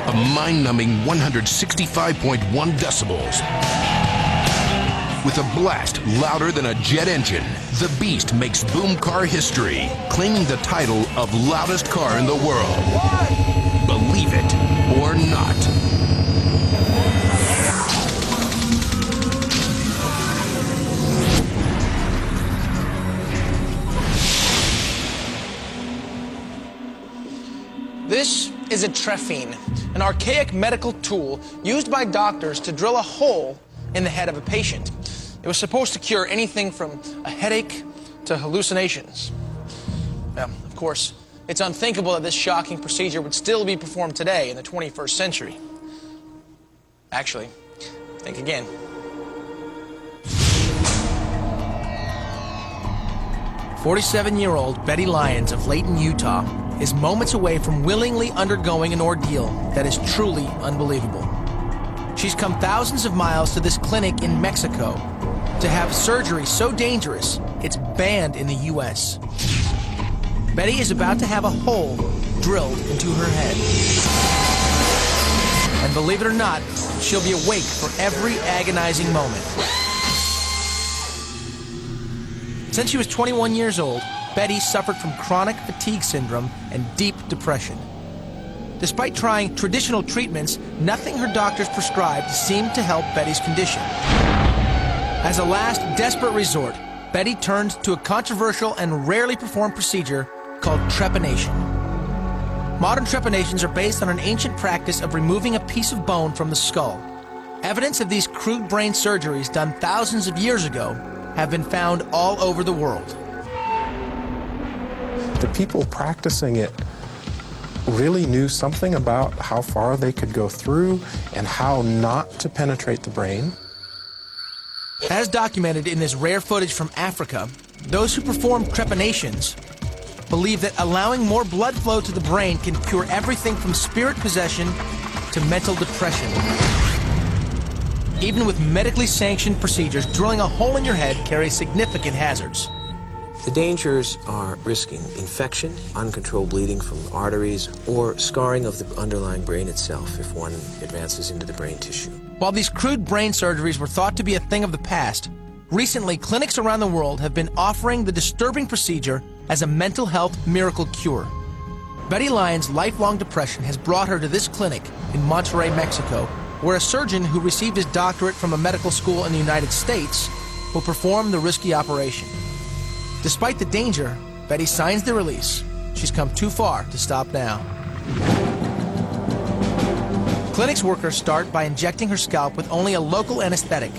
a mind-numbing 165.1 decibels. With a blast louder than a jet engine, the Beast makes boom car history, claiming the title of loudest car in the world. Believe it or not. This is a trephine, an archaic medical tool used by doctors to drill a hole in the head of a patient. It was supposed to cure anything from a headache to hallucinations. Now, of course, it's unthinkable that this shocking procedure would still be performed today in the 21st century. Actually, think again. "47-year-old Betty Lyons of Layton, Utah, is moments away from willingly undergoing an ordeal that is truly unbelievable. She's come thousands of miles to this clinic in Mexico to have surgery so dangerous it's banned in the U.S. Betty is about to have a hole drilled into her head. And believe it or not, she'll be awake for every agonizing moment. Since she was 21 years old, Betty suffered from chronic fatigue syndrome and deep depression. Despite trying traditional treatments, nothing her doctors prescribed seemed to help Betty's condition. As a last desperate resort, Betty turned to a controversial and rarely performed procedure called trepanation. Modern trepanations are based on an ancient practice of removing a piece of bone from the skull. Evidence of these crude brain surgeries done thousands of years ago have been found all over the world. The people practicing it really knew something about how far they could go through and how not to penetrate the brain. As documented in this rare footage from Africa, those who perform trepanations believe that allowing more blood flow to the brain can cure everything from spirit possession to mental depression. Even with medically sanctioned procedures, drilling a hole in your head carries significant hazards. The dangers are risking infection, uncontrolled bleeding from arteries, or scarring of the underlying brain itself if one advances into the brain tissue. While these crude brain surgeries were thought to be a thing of the past, recently clinics around the world have been offering the disturbing procedure as a mental health miracle cure. Betty Lyons' lifelong depression has brought her to this clinic in Monterrey, Mexico, where a surgeon who received his doctorate from a medical school in the United States will perform the risky operation. Despite the danger, Betty signs the release. She's come too far to stop now. Clinic's workers start by injecting her scalp with only a local anesthetic.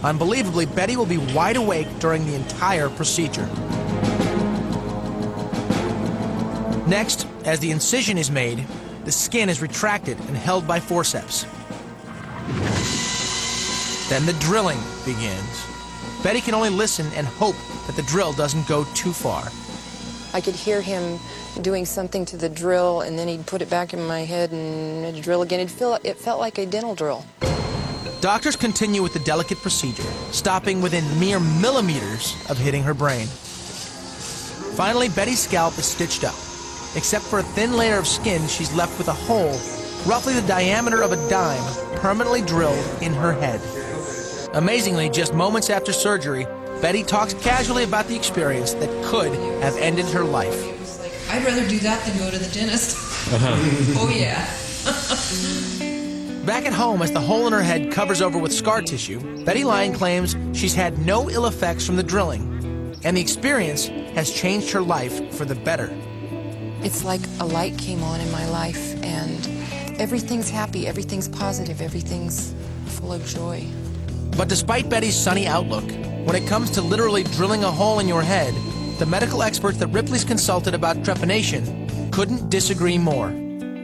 Unbelievably, Betty will be wide awake during the entire procedure. Next, as the incision is made, the skin is retracted and held by forceps. Then the drilling begins. Betty can only listen and hope that the drill doesn't go too far. I could hear him doing something to the drill, and then he'd put it back in my head and it'd drill again. It felt like a dental drill. Doctors continue with the delicate procedure, stopping within mere millimeters of hitting her brain. Finally, Betty's scalp is stitched up. Except for a thin layer of skin, she's left with a hole, roughly the diameter of a dime, permanently drilled in her head. Amazingly, just moments after surgery, Betty talks casually about the experience that could have ended her life. I'd rather do that than go to the dentist. Oh, yeah. Back at home, as the hole in her head covers over with scar tissue, Betty Lyon claims she's had no ill effects from the drilling, and the experience has changed her life for the better. It's like a light came on in my life, and everything's happy, everything's positive, everything's full of joy. But despite Betty's sunny outlook, when it comes to literally drilling a hole in your head, the medical experts that Ripley's consulted about trepanation couldn't disagree more.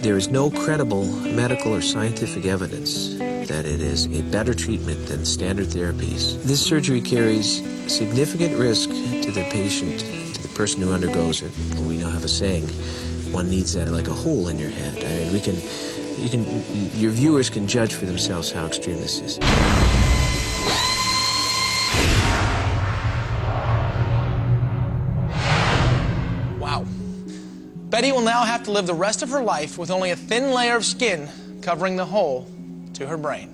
There is no credible medical or scientific evidence that it is a better treatment than standard therapies. This surgery carries significant risk to the patient, to the person who undergoes it. We now have a saying, one needs that like a hole in your head. I mean, your viewers can judge for themselves how extreme this is. Wow. Betty will now have to live the rest of her life with only a thin layer of skin covering the hole to her brain.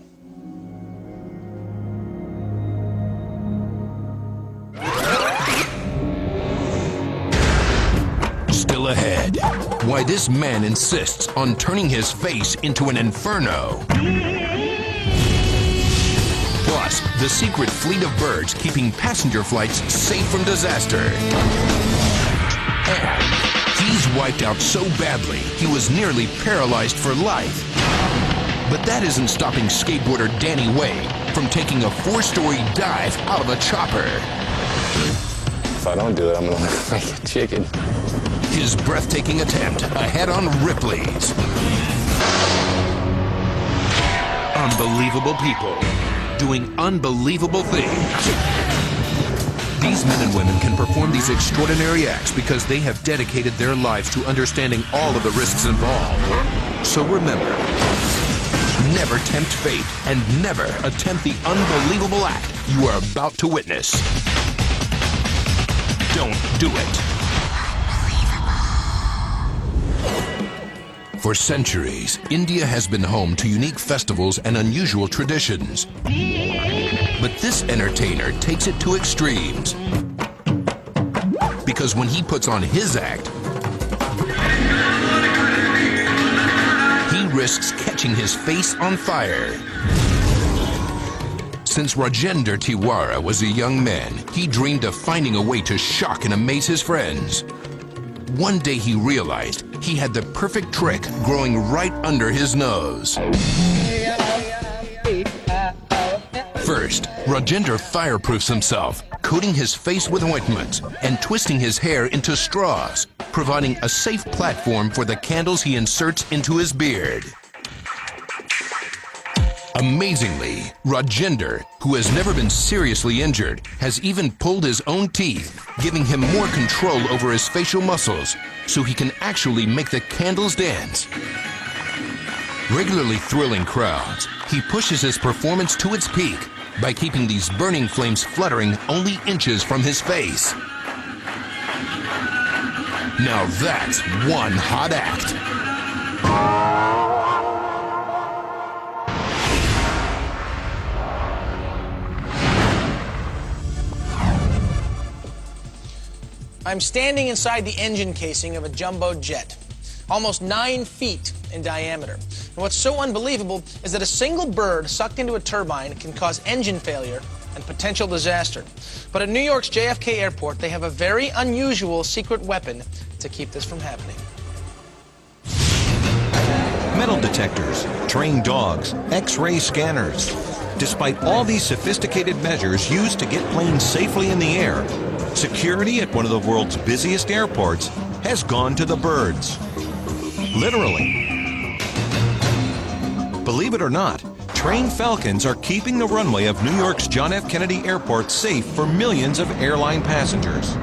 Still ahead, why this man insists on turning his face into an inferno. Plus, the secret fleet of birds keeping passenger flights safe from disaster. And he's wiped out so badly, he was nearly paralyzed for life. But that isn't stopping skateboarder Danny Way from taking a 4-story dive out of a chopper. If I don't do it, I'm gonna look like a chicken. His breathtaking attempt ahead on Ripley's. Unbelievable people doing unbelievable things. These men and women can perform these extraordinary acts because they have dedicated their lives to understanding all of the risks involved. So remember, never tempt fate and never attempt the unbelievable act you are about to witness. Don't do it. For centuries, India has been home to unique festivals and unusual traditions. But this entertainer takes it to extremes. Because when he puts on his act, he risks catching his face on fire. Since Rajendra Tiwara was a young man, he dreamed of finding a way to shock and amaze his friends. One day he realized he had the perfect trick growing right under his nose. First, Rajendra fireproofs himself, coating his face with ointment and twisting his hair into straws, providing a safe platform for the candles he inserts into his beard. Amazingly, Rajendra, who has never been seriously injured, has even pulled his own teeth, giving him more control over his facial muscles, so he can actually make the candles dance. Regularly thrilling crowds, he pushes his performance to its peak by keeping these burning flames fluttering only inches from his face. Now that's one hot act. I'm standing inside the engine casing of a jumbo jet, almost 9 feet in diameter. And what's so unbelievable is that a single bird sucked into a turbine can cause engine failure and potential disaster. But at New York's JFK Airport, they have a very unusual secret weapon to keep this from happening. Metal detectors, trained dogs, X-ray scanners. Despite all these sophisticated measures used to get planes safely in the air, security at one of the world's busiest airports has gone to the birds. Literally. Believe it or not, trained falcons are keeping the runway of New York's John F. Kennedy Airport safe for millions of airline passengers.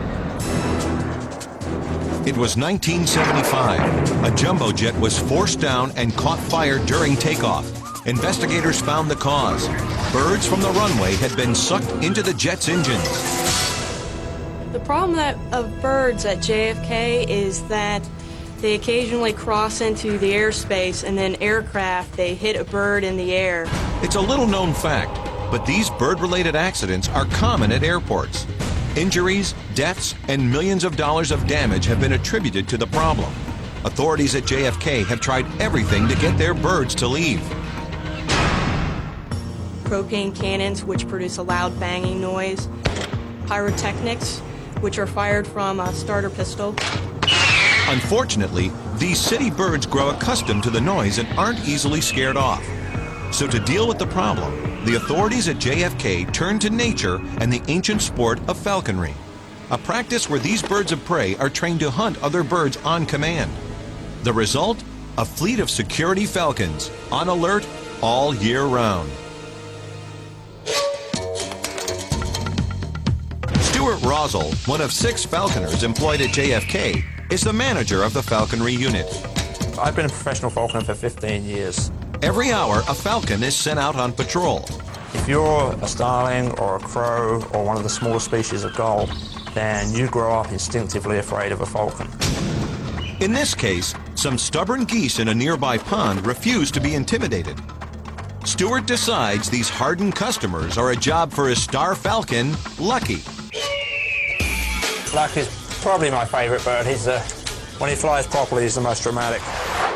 It was 1975. A jumbo jet was forced down and caught fire during takeoff. Investigators found the cause. Birds from the runway had been sucked into the jet's engines. The problem of birds at JFK is that they occasionally cross into the airspace, and then aircraft, they hit a bird in the air. It's a little-known fact, but these bird-related accidents are common at airports. Injuries, deaths, and millions of dollars of damage have been attributed to the problem. Authorities at JFK have tried everything to get their birds to leave. Propane cannons, which produce a loud banging noise. Pyrotechnics, which are fired from a starter pistol. Unfortunately, these city birds grow accustomed to the noise and aren't easily scared off. So to deal with the problem, the authorities at JFK turned to nature and the ancient sport of falconry, a practice where these birds of prey are trained to hunt other birds on command. The result? A fleet of security falcons, on alert all year round. Stuart Rosell, one of 6 falconers employed at JFK, is the manager of the falconry unit. I've been a professional falconer for 15 years. Every hour, a falcon is sent out on patrol. If you're a starling or a crow or one of the smaller species of gull, then you grow up instinctively afraid of a falcon. In this case, Some stubborn geese in a nearby pond refuse to be intimidated. Stewart decides these hardened customers are a job for his star falcon, Lucky. Lucky's probably my favourite bird. When he flies properly, he's the most dramatic.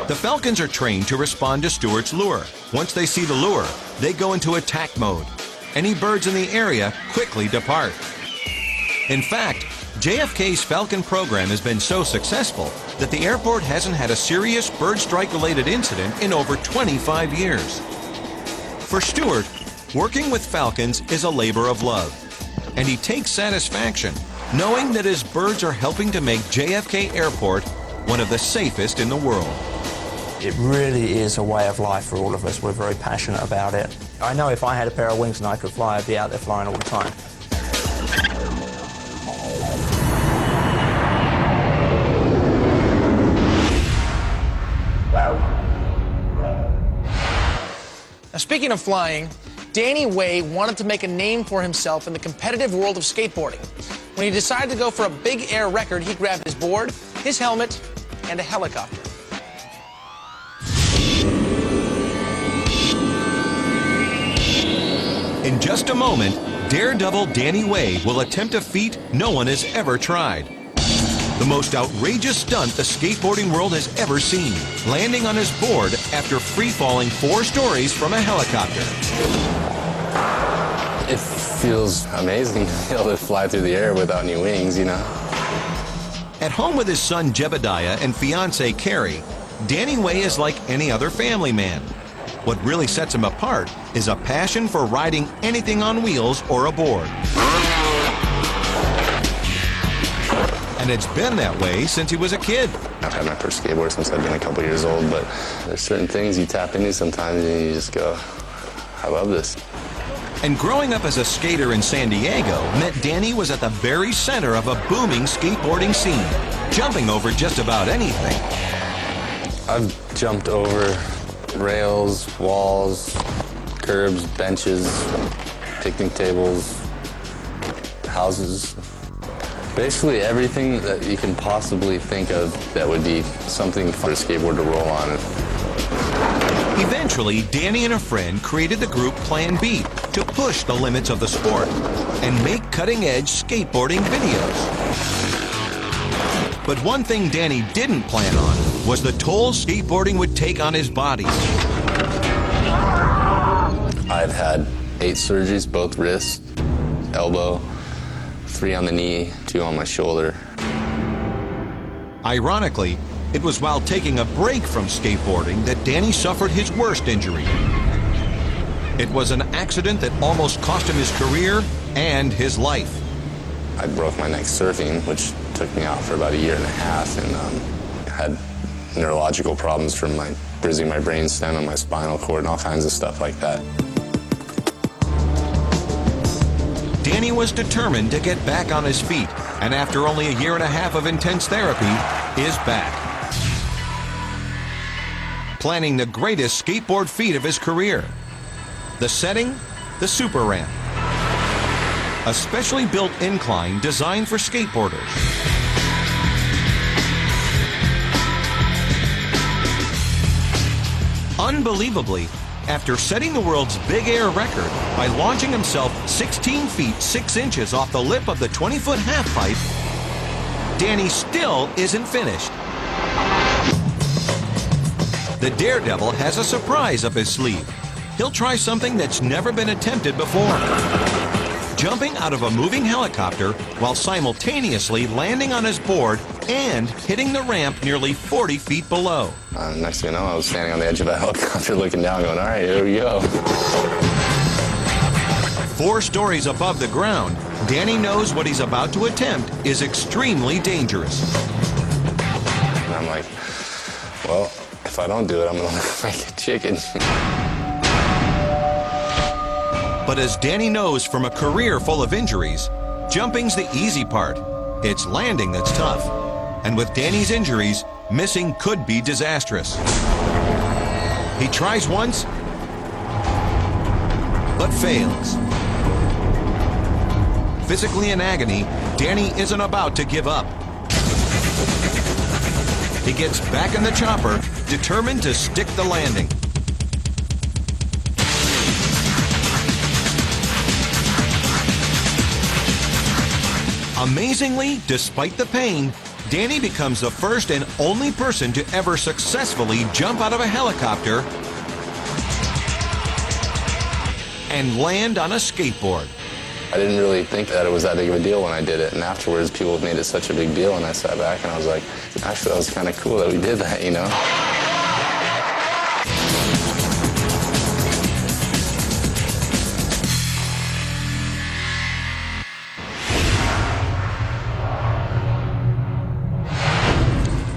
The falcons are trained to respond to Stewart's lure. Once they see the lure, they go into attack mode. Any birds in the area quickly depart. In fact, JFK's Falcon program has been so successful that the airport hasn't had a serious bird strike-related incident in over 25 years. For Stewart, working with falcons is a labor of love, and he takes satisfaction knowing that his birds are helping to make JFK Airport one of the safest in the world. It really is a way of life for all of us. We're very passionate about it. I know if I had a pair of wings and I could fly, I'd be out there flying all the time. Now, speaking of flying, Danny Way wanted to make a name for himself in the competitive world of skateboarding. When he decided to go for a big air record, he grabbed his board, his helmet, and a helicopter. In just a moment, daredevil Danny Way will attempt a feat no one has ever tried. The most outrageous stunt the skateboarding world has ever seen, landing on his board after free-falling 4 stories from a helicopter. It feels amazing to be able to fly through the air without any wings, you know. At home with his son Jebediah and fiancée Carrie, Danny Way is like any other family man. What really sets him apart is a passion for riding anything on wheels or a board. And it's been that way since he was a kid. I've had my first skateboard since I've been a couple years old, but there's certain things you tap into sometimes and you just go, I love this. And growing up as a skater in San Diego meant Danny was at the very center of a booming skateboarding scene, jumping over just about anything. I've jumped over rails, walls, curbs, benches, picnic tables, houses. Basically everything that you can possibly think of that would be something for a skateboard to roll on. Eventually, Danny and a friend created the group Plan B to push the limits of the sport and make cutting-edge skateboarding videos. But one thing Danny didn't plan on was the toll skateboarding would take on his body. I've had 8 surgeries, both wrists, elbow, 3 on the knee, 2 on my shoulder. Ironically, it was while taking a break from skateboarding that Danny suffered his worst injury. It was an accident that almost cost him his career and his life. I broke my neck surfing, which took me out for about 1.5 years, and had neurological problems from bruising my brainstem and my spinal cord and all kinds of stuff like that. Danny was determined to get back on his feet, and after only 1.5 years of intense therapy, is back. Planning the greatest skateboard feat of his career. The setting, the super ramp. A specially built incline designed for skateboarders. Unbelievably, after setting the world's big air record by launching himself 16 feet 6 inches off the lip of the 20-foot halfpipe, Danny still isn't finished. The daredevil has a surprise up his sleeve. He'll try something that's never been attempted before. Jumping out of a moving helicopter while simultaneously landing on his board and hitting the ramp nearly 40 feet below. Next thing you know, I was standing on the edge of a helicopter looking down going, all right, here we go. 4 stories above the ground, Danny knows what he's about to attempt is extremely dangerous. And I'm like, well, if I don't do it, I'm going to look like a chicken. But as Danny knows from a career full of injuries, jumping's the easy part. It's landing that's tough. And with Danny's injuries, missing could be disastrous. He tries once, but fails. Physically in agony, Danny isn't about to give up. He gets back in the chopper, determined to stick the landing. Amazingly, despite the pain, Danny becomes the first and only person to ever successfully jump out of a helicopter and land on a skateboard. I didn't really think that it was that big of a deal when I did it, and afterwards people made it such a big deal, and I sat back and I was like, actually that was kind of cool that we did that, you know?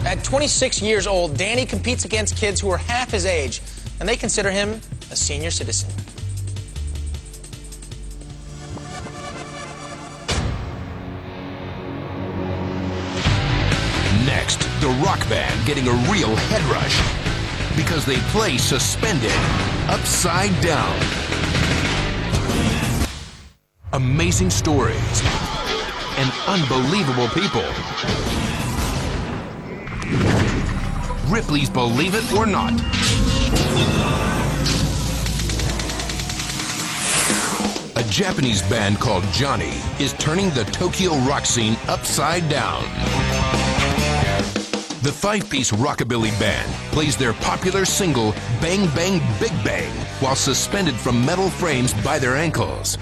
At 26 years old, Danny competes against kids who are half his age, and they consider him a senior citizen. Next, the rock band getting a real head rush because they play suspended upside down. Amazing stories and unbelievable people. Ripley's Believe It or Not. A Japanese band called Johnny is turning the Tokyo rock scene upside down. The five-piece rockabilly band plays their popular single Bang Bang Big Bang while suspended from metal frames by their ankles.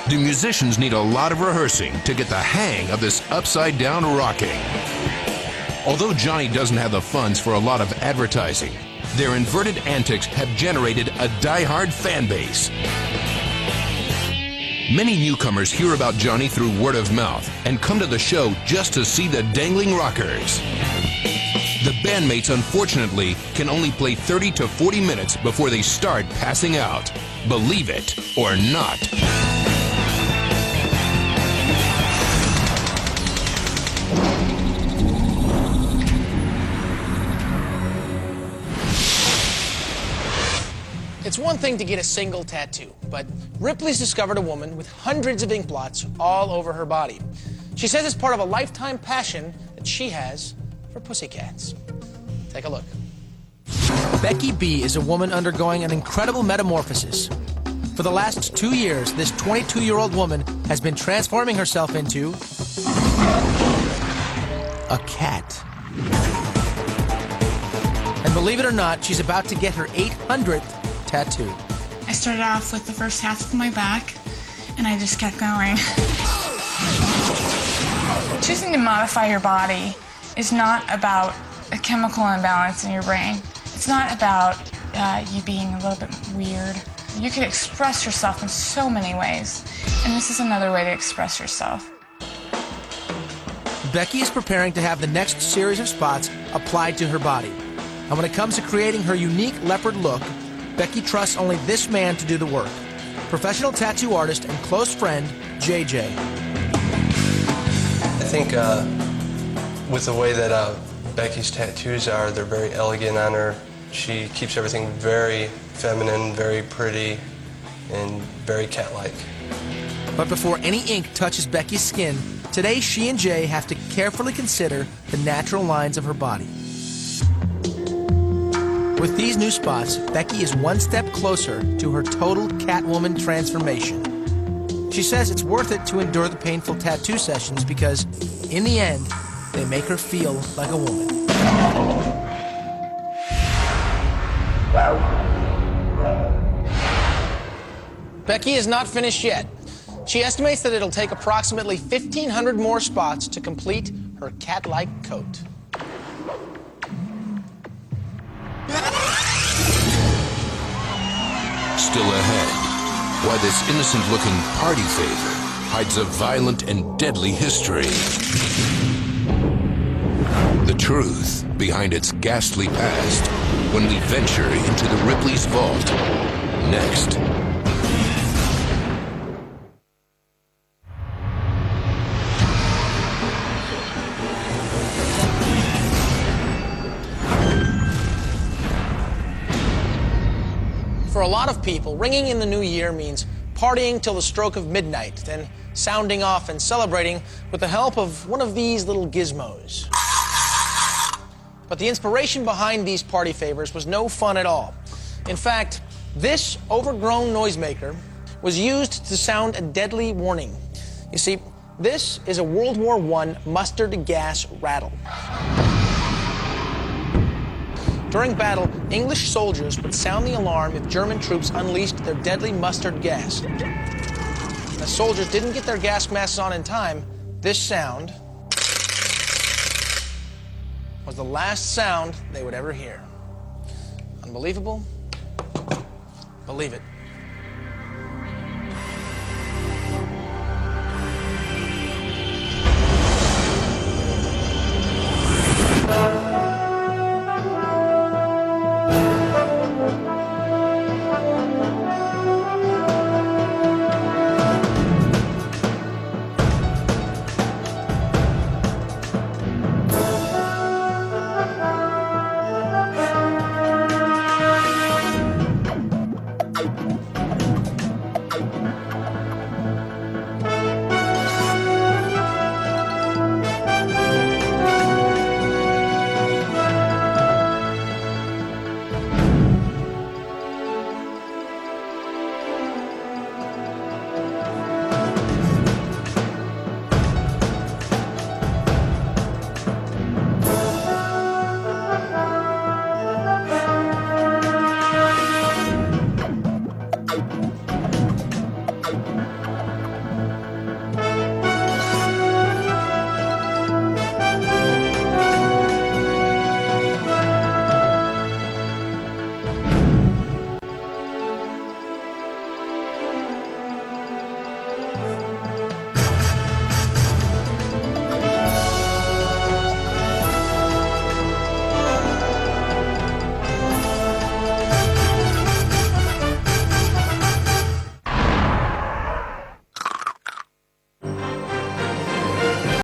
The musicians need a lot of rehearsing to get the hang of this upside-down rocking. Although Johnny doesn't have the funds for a lot of advertising, their inverted antics have generated a die-hard fan base. Many newcomers hear about Johnny through word of mouth and come to the show just to see the dangling rockers. The bandmates, unfortunately, can only play 30 to 40 minutes before they start passing out. Believe it or not. It's one thing to get a single tattoo, but Ripley's discovered a woman with hundreds of ink blots all over her body. She says it's part of a lifetime passion that she has for pussycats. Take a look. Becky B is a woman undergoing an incredible metamorphosis. For the last 2 years, this 22-year-old woman has been transforming herself into a cat. And believe it or not, she's about to get her 800th tattoo. I started off with the first half of my back, and I just kept going. Choosing to modify your body is not about a chemical imbalance in your brain. It's not about you being a little bit weird. You can express yourself in so many ways, and this is another way to express yourself. Becky is preparing to have the next series of spots applied to her body. And when it comes to creating her unique leopard look, Becky trusts only this man to do the work. Professional tattoo artist and close friend, JJ. I think with the way that Becky's tattoos are, they're very elegant on her. She keeps everything very feminine, very pretty, and very cat-like. But before any ink touches Becky's skin, today she and Jay have to carefully consider the natural lines of her body. With these new spots, Becky is one step closer to her total Catwoman transformation. She says it's worth it to endure the painful tattoo sessions because, in the end, they make her feel like a woman. Becky is not finished yet. She estimates that it'll take approximately 1,500 more spots to complete her cat-like coat. Still ahead, why this innocent-looking party favor hides a violent and deadly history. The truth behind its ghastly past when we venture into the Ripley's vault. Next. For a lot of people, ringing in the new year means partying till the stroke of midnight, then sounding off and celebrating with the help of one of these little gizmos. But the inspiration behind these party favors was no fun at all. In fact, this overgrown noisemaker was used to sound a deadly warning. You see, this is a World War I mustard gas rattle. During battle, English soldiers would sound the alarm if German troops unleashed their deadly mustard gas. As soldiers didn't get their gas masks on in time, this sound was the last sound they would ever hear. Unbelievable? Believe it.